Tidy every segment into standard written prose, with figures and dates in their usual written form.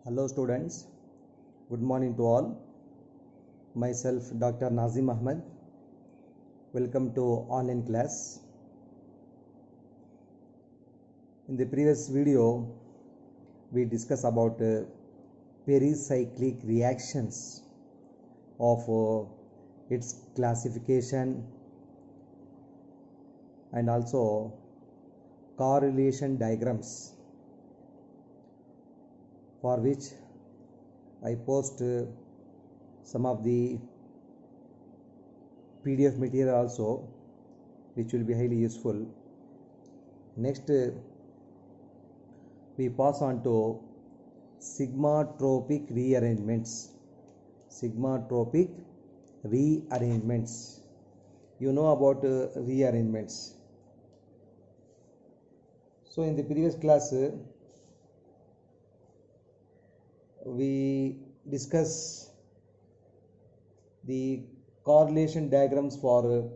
Hello students, good morning to all. Myself Dr. Nazim Ahmed. Welcome to online class. In the previous video, we discussed about pericyclic reactions of its classification and also correlation diagrams, for which I post some of the PDF material also, which will be highly useful. Next, we pass on to sigmatropic rearrangements. Sigmatropic rearrangements. You know about rearrangements. So in the previous class, we discuss the correlation diagrams for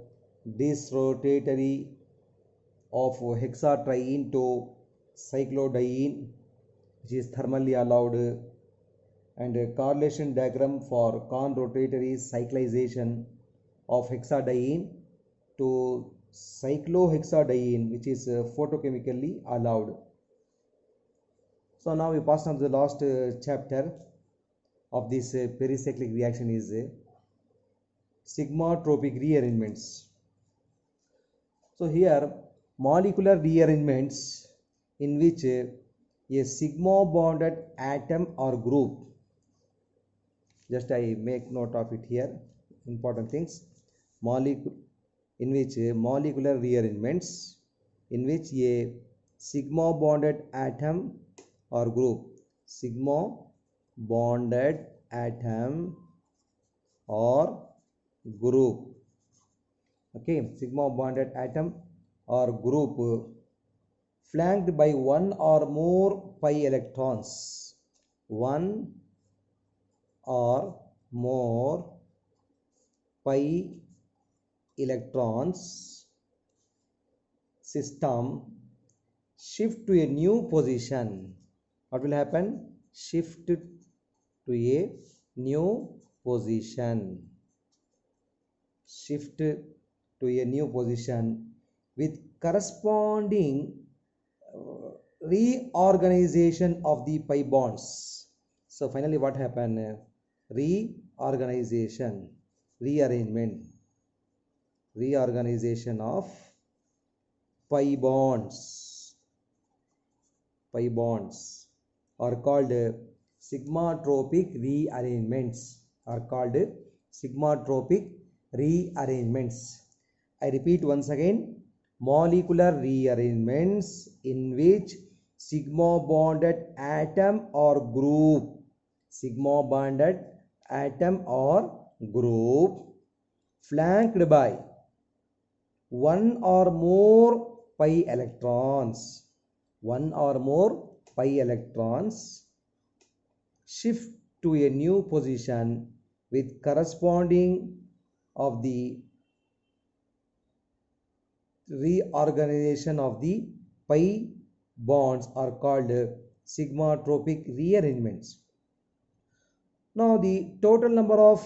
disrotatory of hexatriene to cyclodiene, which is thermally allowed, and a correlation diagram for conrotatory cyclization of hexadiene to cyclohexadiene, which is photochemically allowed. So now we pass on to the last chapter of this pericyclic reaction is sigmatropic rearrangements. So here molecular rearrangements in which a sigma bonded atom or group, just I make note of it here, important things, in which molecular rearrangements in which a sigma bonded atom or group, sigma bonded atom or group, okay, sigma bonded atom or group flanked by one or more pi electrons, one or more pi electrons system shift to a new position. What will happen? Shift to a new position. Shift to a new position with corresponding reorganization of the pi bonds. So finally what happened? Reorganization, reorganization of pi bonds. Pi bonds are called sigmatropic rearrangements. I repeat once again, molecular rearrangements in which sigma bonded atom or group, flanked by one or more pi electrons, shift to a new position with corresponding of the reorganization of the pi bonds are called sigmatropic rearrangements. Now the total number of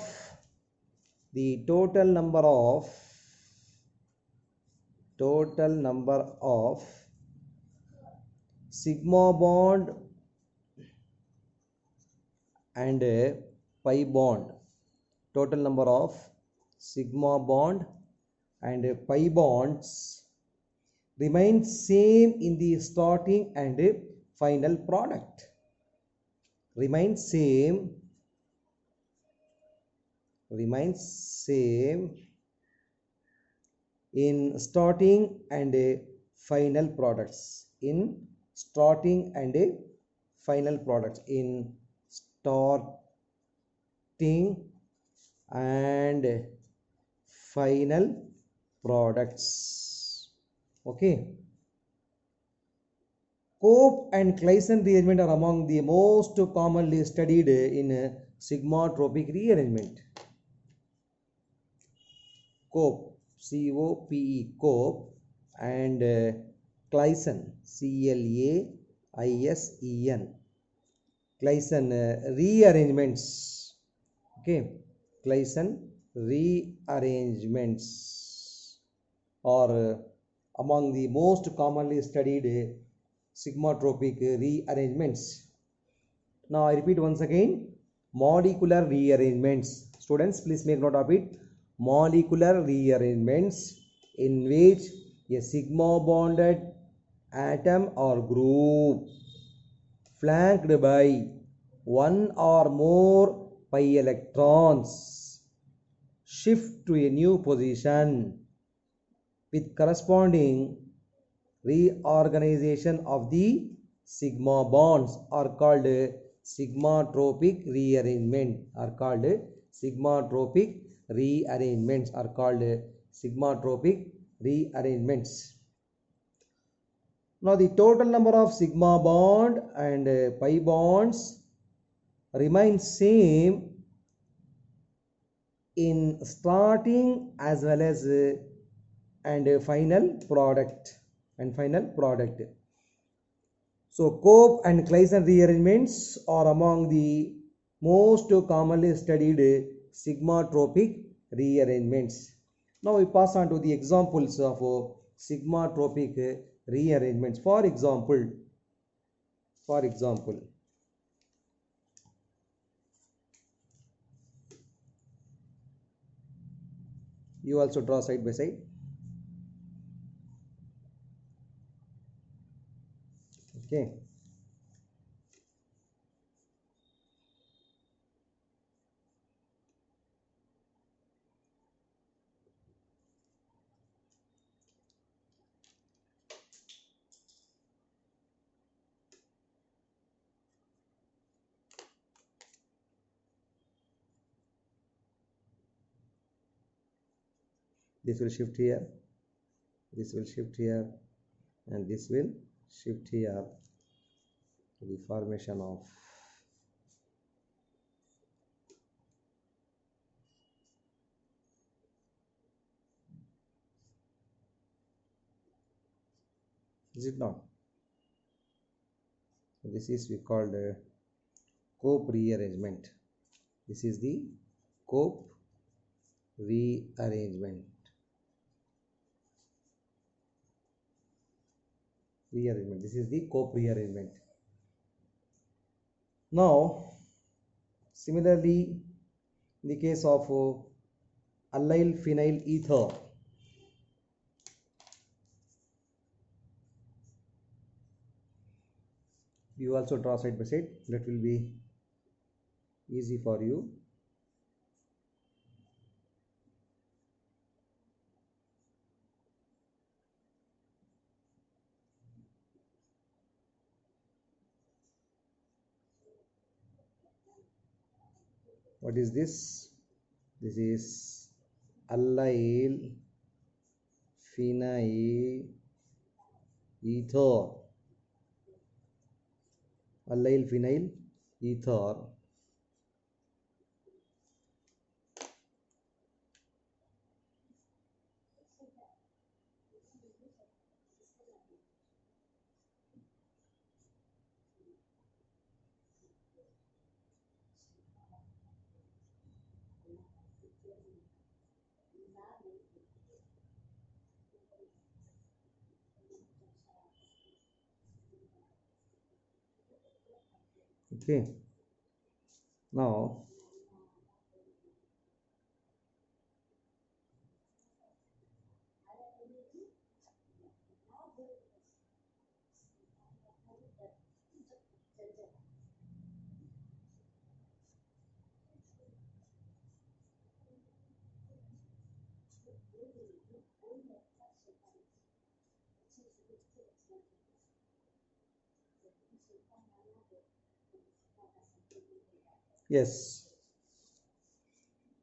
sigma bond and pi bond, total number of sigma bond and pi bonds remains same in the starting and final product. Remains same in starting and final products. In starting and final products. Okay. Cope and Claisen rearrangement are among the most commonly studied in sigmatropic rearrangement. Cope, C-O-P-E, Cope, and Claisen, C-L-A-I-S-E-N, Claisen rearrangements. Okay, Claisen rearrangements are among the most commonly studied sigmatropic rearrangements. Now I repeat once again, molecular rearrangements. Students, please make note of it. Molecular rearrangements in which a sigma bonded atom or group flanked by one or more pi electrons shift to a new position with corresponding reorganization of the sigma bonds are called sigmatropic rearrangement are called sigmatropic rearrangements are called sigmatropic rearrangements. Now the total number of sigma bond and pi bonds remain same in starting as well as and final product. So Cope and Claisen rearrangements are among the most commonly studied sigmatropic rearrangements. Now we pass on to the examples of sigmatropic rearrangements. For example, you also draw side by side. Okay. This will shift here, this will shift here, and this will shift here to the formation of is it not? This is we called Cope rearrangement. This is the Cope rearrangement. This is the Cope rearrangement. Now, similarly, in the case of allyl phenyl ether, you also draw side by side. That will be easy for you. What is this? This is allyl phenyl ether. Allyl phenyl ether. Okay. Now yes.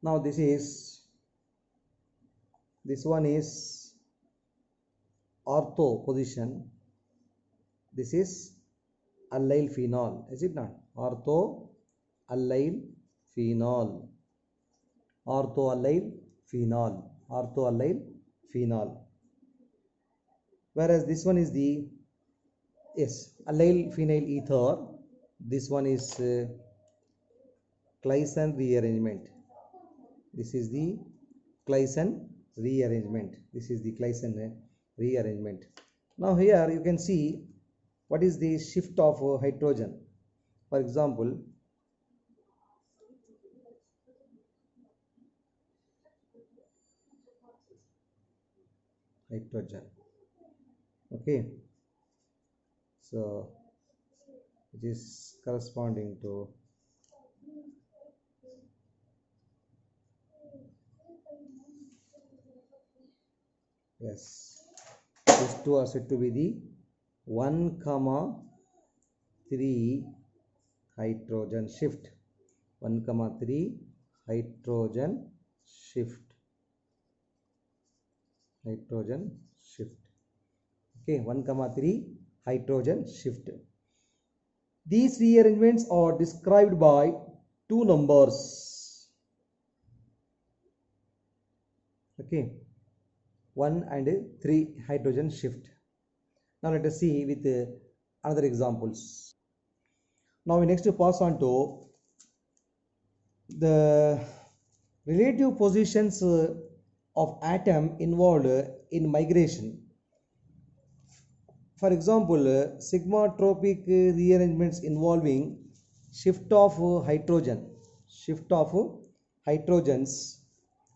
Now this one is ortho position. This is allyl phenol, is it not? Ortho allyl phenol. Ortho allyl phenol. Ortho allyl phenol. Whereas this one is the allyl phenyl ether. This one is Claisen rearrangement. This is the Claisen rearrangement. This is the Claisen rearrangement. Now here you can see what is the shift of hydrogen. For example, hydrogen. Okay, so it is corresponding to yes. These two are said to be the 1, 3 hydrogen shift. 1, 3 hydrogen shift. Hydrogen shift. Okay, 1, 3 hydrogen shift. These rearrangements are described by two numbers. Okay, 1 and 3 hydrogen shift. Now let us see with another examples. Now we next pass on to the relative positions of atom involved in migration. For example, sigmatropic rearrangements involving shift of hydrogens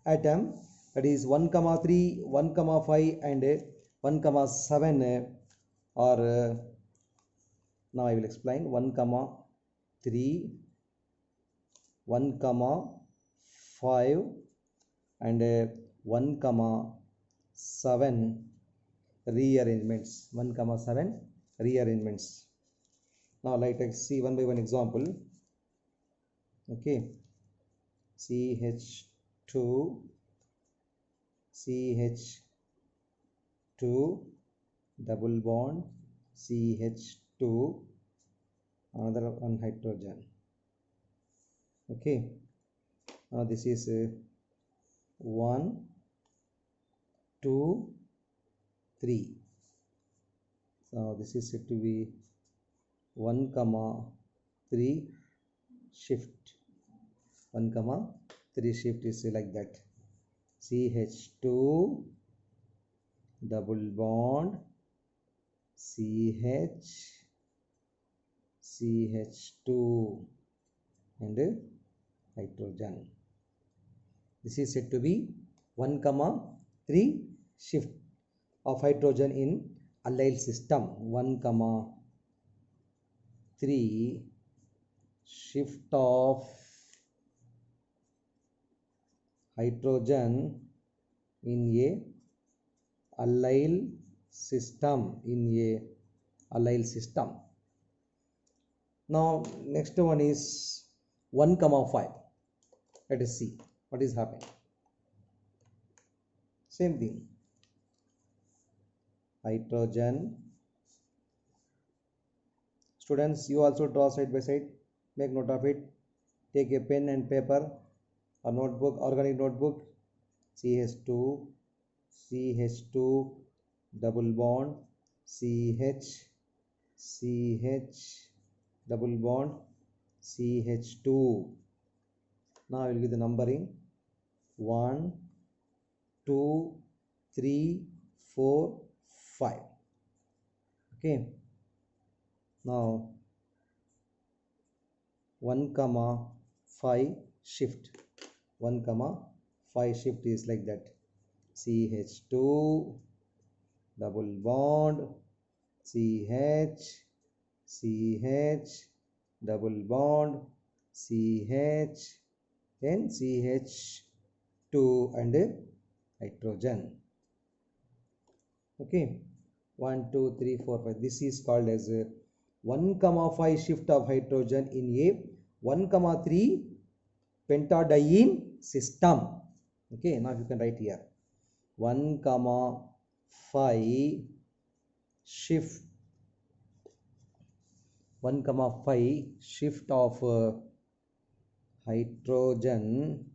atom, that is 1, 3, 1, 5 and 1, 7 or now I will explain 1, 3, 1, 5 and 1, 7 rearrangements. 1, 7 rearrangements. Now let's see one by one example. Okay, CH2 double bond CH2, another one hydrogen. Okay, now this is 1, 2, 3. So this is said to be 1, 3 shift. 1, 3 shift is like that. CH2 double bond CH2 and hydrogen. This is said to be 1, 3 shift of hydrogen in allyl system. 1, 3 shift of hydrogen in a allyl system. Now next one is 1, 5. Let us see what is happening. Same thing, hydrogen. Students, you also draw side by side, make note of it. Take a pen and paper or notebook, organic notebook. CH2 double bond CH double bond CH2. Now I will give the numbering 1, 2, 3, 4, 5. Okay, now 1, 5 shift. 1, 5 shift is like that. CH2 double bond CH double bond CH, then CH2 and hydrogen. Okay, 1, 2, 3, 4, 5. This is called as 1, 5 shift of hydrogen in a 1, 3 pentadiene system. Okay, now you can write here 1, 5 shift 1, 5 shift of hydrogen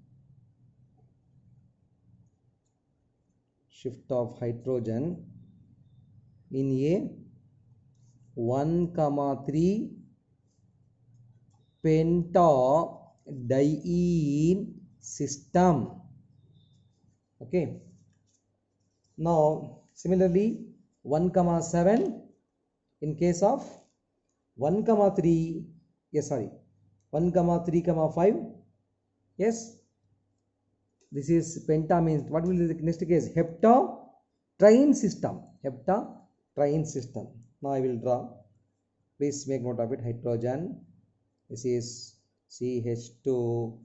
in a 1, 3 pentadiene system. Okay, now similarly 1 comma 7 in case of 1 comma 3, yes, sorry, 1 comma 3 comma 5, yes, this is penta means what will be the next case? Heptatriene system. Heptatriene system. Now I will draw. Please make note of it. Hydrogen. This is CH2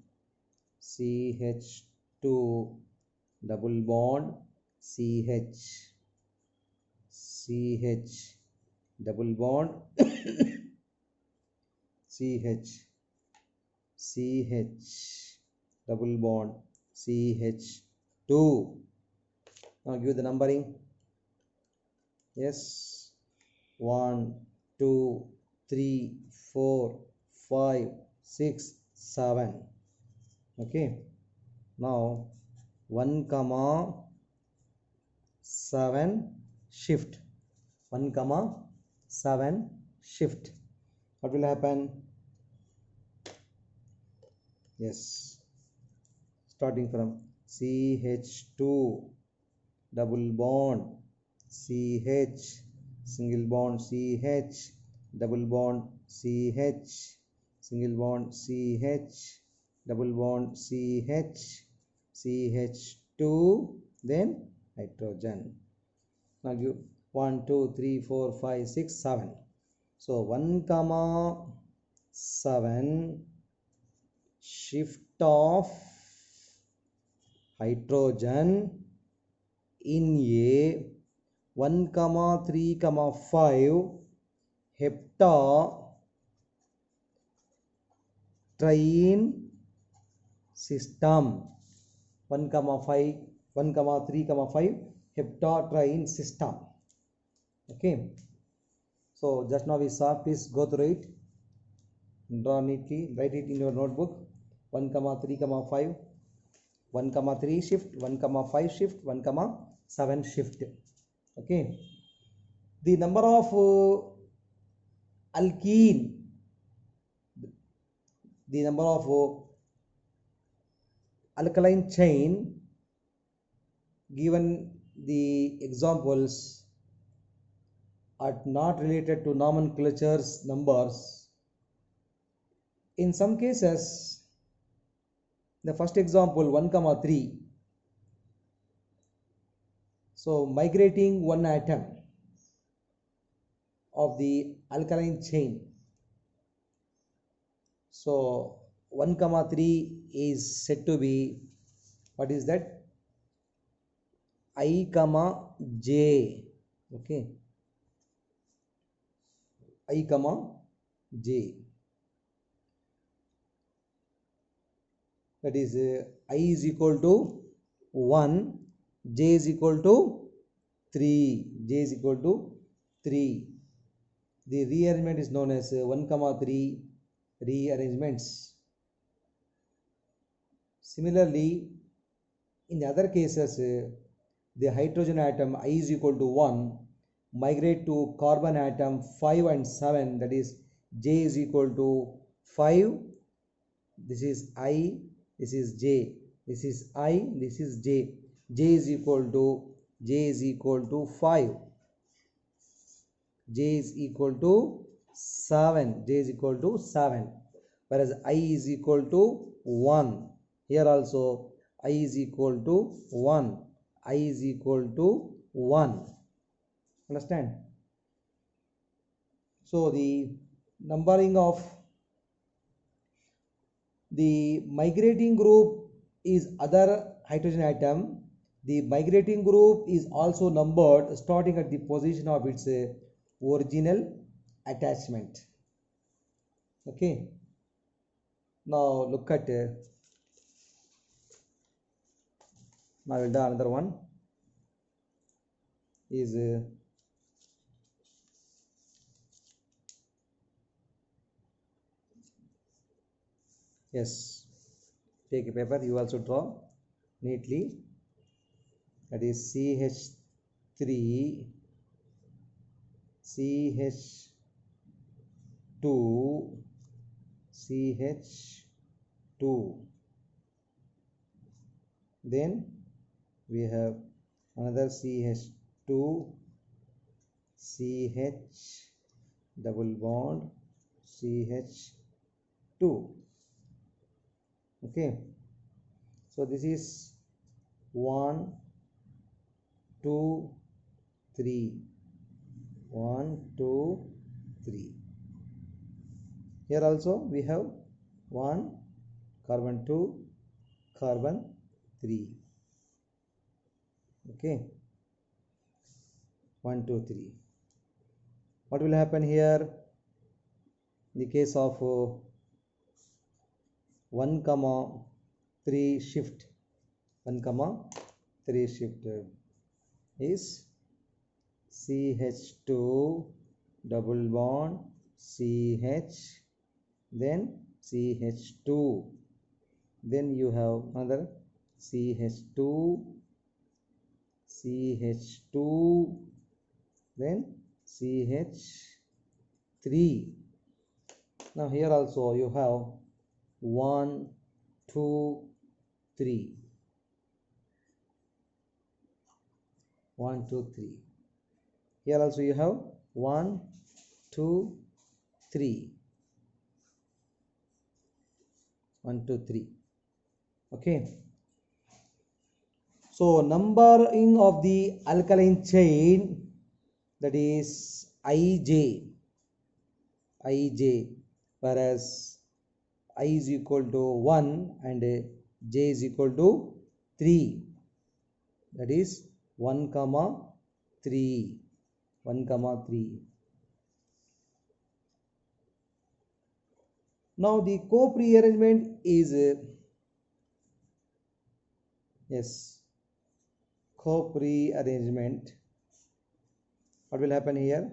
double bond CH double bond CH double bond CH2. Now give the numbering. Yes, 1 2 3 4 5 6 7. Okay, now 1 comma 7 shift. 1 comma 7 shift. What will happen? Yes, starting from CH2 double bond CH single bond CH double bond CH single bond CH double bond CH CH2 then hydrogen. Now give 1 2 3 4 5 6 7. So 1 comma 7 shift of hydrogen in a 1 comma 3 comma 5 heptatriene system. 1 comma 5 1 comma 3 comma 5 heptatriene system. Okay, so just now we saw, please go through it, draw neatly, write it in your notebook. 1 comma 3 comma 5, 1 comma 3 shift, 1 comma 5 shift, 1 comma 7 shift. Okay, the number of alkene, the number of alkaline chain given the examples are not related to nomenclature's numbers. In some cases, the first example 1 comma 3, so migrating one atom of the alkaline chain, so 1 comma 3 is said to be, what is that? I comma j. Okay, I comma j, that is I is equal to 1, j is equal to 3, j is equal to 3. The rearrangement is known as 1 comma 3 rearrangements. Similarly, in the other cases, the hydrogen atom I is equal to 1 migrate to carbon atom 5 and 7, that is j is equal to 5, this is I, this is j, this is I, this is j, j is equal to 5, j is equal to 7, j is equal to 7, whereas I is equal to 1. Here also I is equal to 1, I is equal to 1. Understand? So the numbering of the migrating group is other hydrogen atom. The migrating group is also numbered starting at the position of its original attachment. Okay, now look at now we'll do another one is yes, take a paper, you also draw neatly, that is CH3 CH2 CH2. Then we have another CH2, CH double bond CH2. Okay, so this is 1 2 3, 1 2 3. Here also we have 1 carbon 2 carbon 3. Okay, 1 2 3. What will happen here in the case of 1 comma 3 shift? 1 comma 3 shift is CH2 double bond CH, then CH2, then you have another CH2, CH2, then CH3. Now here also you have 1 2 3, 1 2 3. Here also you have 1 2 3, 1 2 3. Okay, so numbering of the alkaline chain, that is ij, whereas I is equal to 1 and j is equal to 3, that is 1 comma 3, 1 comma 3. Now the Cope rearrangement is yes, Cope rearrangement. What will happen here?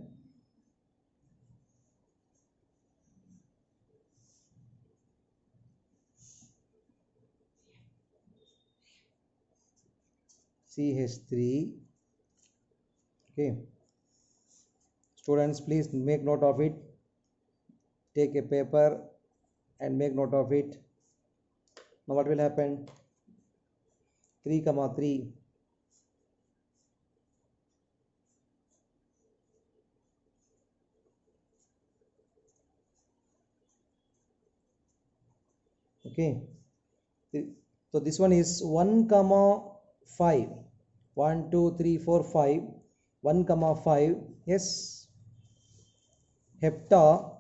CH3. Okay, students, please make note of it. Take a paper and make note of it. Now what will happen? 3 comma 3. Okay, so this one is 1 comma 5, 1 2 3 4 5, 1 comma 5. Yes, heptadiene,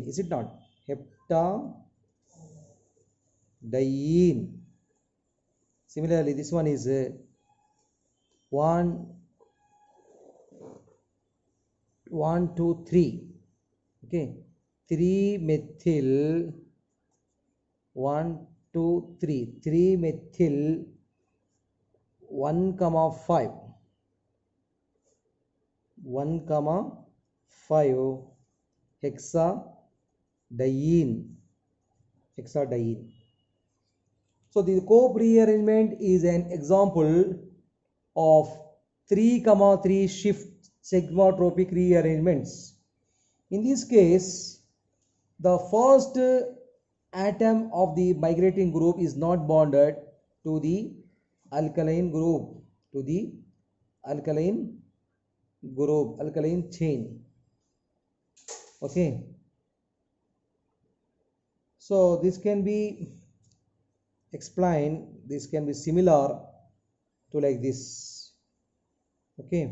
is it not? Heptadiene. Similarly, this one is 1 2 3. Okay, 3 methyl 1 2 3, 3 methyl 1 comma 5, 1 comma 5 hexadiene. So the Cope rearrangement is an example of 3 comma 3 shift sigmatropic rearrangements. In this case, the first atom of the migrating group is not bonded to the alkaline group, alkaline chain. Okay, so this can be explained, this can be similar to like this. Okay,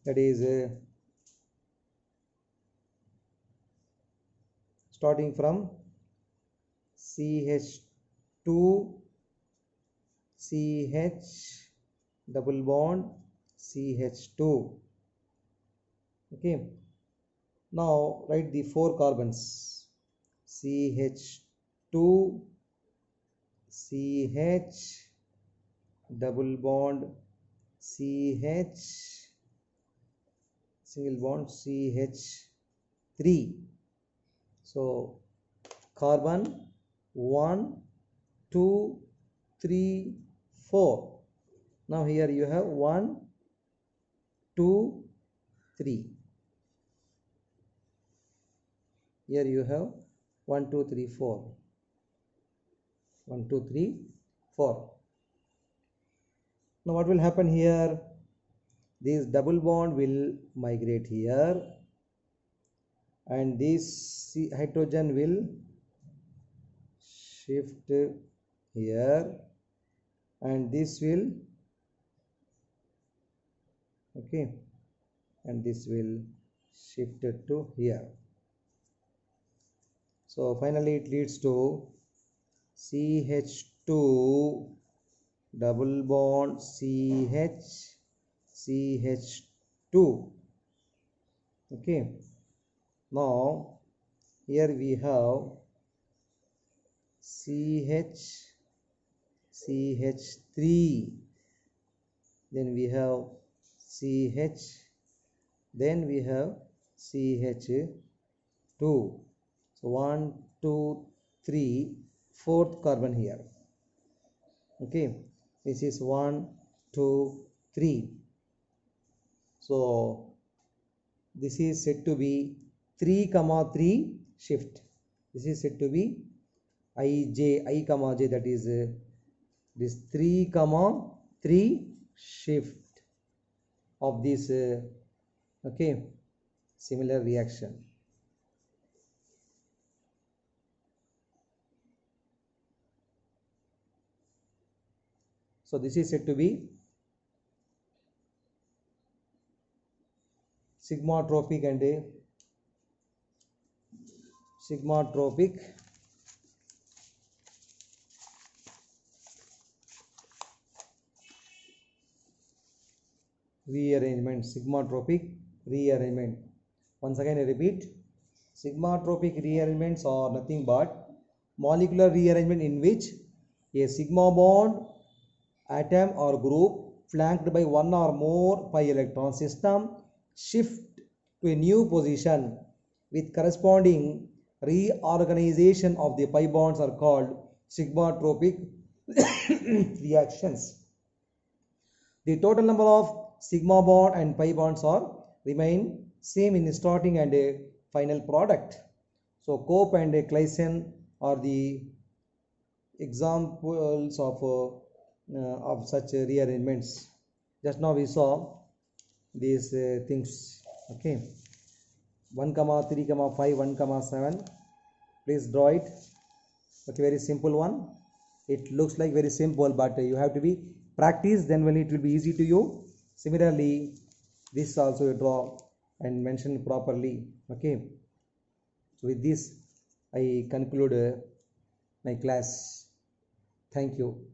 that is starting from CH2 CH double bond CH2. Okay, now write the 4 carbons: CH2 CH double bond CH single bond CH3. So carbon 1 2 3 4. Now here you have 1 2 3. Here you have 1 2 3 4, 1 2 3 4. Now what will happen here? This double bond will migrate here, and this hydrogen will shift here, and this will, okay, and this will shift it to here. So finally it leads to CH2 double bond CH2. Okay, now here we have CH3, then we have CH, then we have CH2. So 1 2 3, fourth carbon here. Okay, this is 1 2 3. So this is said to be 3,3 shift. This is said to be I, J, that is this 3,3 shift of this okay, similar reaction. So this is said to be sigmatropic and a sigmatropic rearrangement. Sigmatropic rearrangement. Once again I repeat, sigmatropic rearrangements are nothing but molecular rearrangement in which a sigma bond atom or group flanked by one or more pi electron system shift to a new position with corresponding reorganization of the pi bonds are called sigmatropic reactions. The total number of sigma bond and pi bonds are remain same in the starting and a final product. So Cope and Claisen are the examples of such rearrangements. Just now we saw these things. Okay, 1 3 5 1 7. Please draw it. Okay, very simple one. It looks like very simple, but you have to be practice, then when it will be easy to you. Similarly, this also you draw and mention properly. Okay, so with this I conclude my class. Thank you.